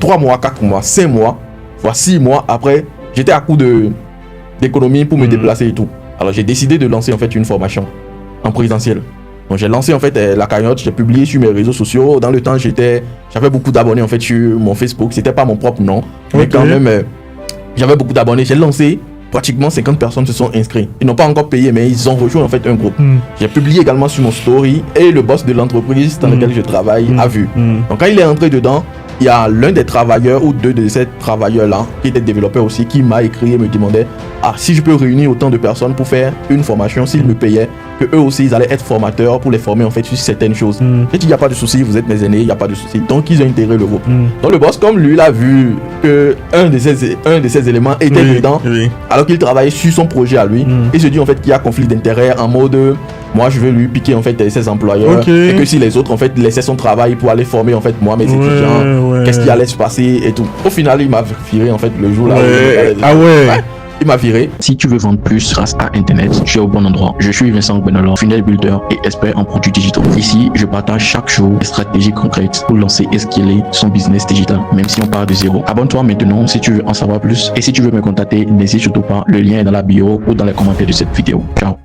3 mois, 4 mois, 5 mois, voire 6 mois après, j'étais à court d'économie pour me déplacer et tout. Alors j'ai décidé de lancer en fait une formation en présentiel. Donc j'ai lancé en fait la cagnotte, j'ai publié sur mes réseaux sociaux. Dans le temps, j'avais beaucoup d'abonnés en fait sur mon Facebook. C'était pas mon propre nom, mais quand même, j'avais beaucoup d'abonnés. J'ai lancé, pratiquement 50 personnes se sont inscrits. Ils n'ont pas encore payé, mais ils ont rejoint en fait un groupe. J'ai publié également sur mon story et le boss de l'entreprise dans laquelle je travaille a vu. Donc quand il est entré dedans, il y a l'un des travailleurs ou deux de ces travailleurs-là, qui était développeur aussi, qui m'a écrit et me demandait si je peux réunir autant de personnes pour faire une formation, s'ils me payaient, que eux aussi ils allaient être formateurs pour les former en fait sur certaines choses. J'ai dit il n'y a pas de souci, vous êtes mes aînés, il n'y a pas de souci. Donc ils ont intégré le groupe. Donc le boss, comme lui, il a vu que un de ces éléments était dedans, alors qu'il travaillait sur son projet à lui, il se dit en fait qu'il y a conflit d'intérêt en mode moi je veux lui piquer en fait ses employeurs et que si les autres en fait laissaient son travail pour aller former en fait moi mes étudiants, qu'est-ce qui allait se passer et tout. Au final il m'a viré en fait le jour là. Il m'a viré. Si tu veux vendre plus grâce à Internet, tu es au bon endroit. Je suis Vincent Benolo, funnel builder et expert en produits digitaux. Ici, je partage chaque jour des stratégies concrètes pour lancer et scaler son business digital, même si on part de zéro. Abonne-toi maintenant si tu veux en savoir plus. Et si tu veux me contacter, n'hésite surtout pas. Le lien est dans la bio ou dans les commentaires de cette vidéo. Ciao.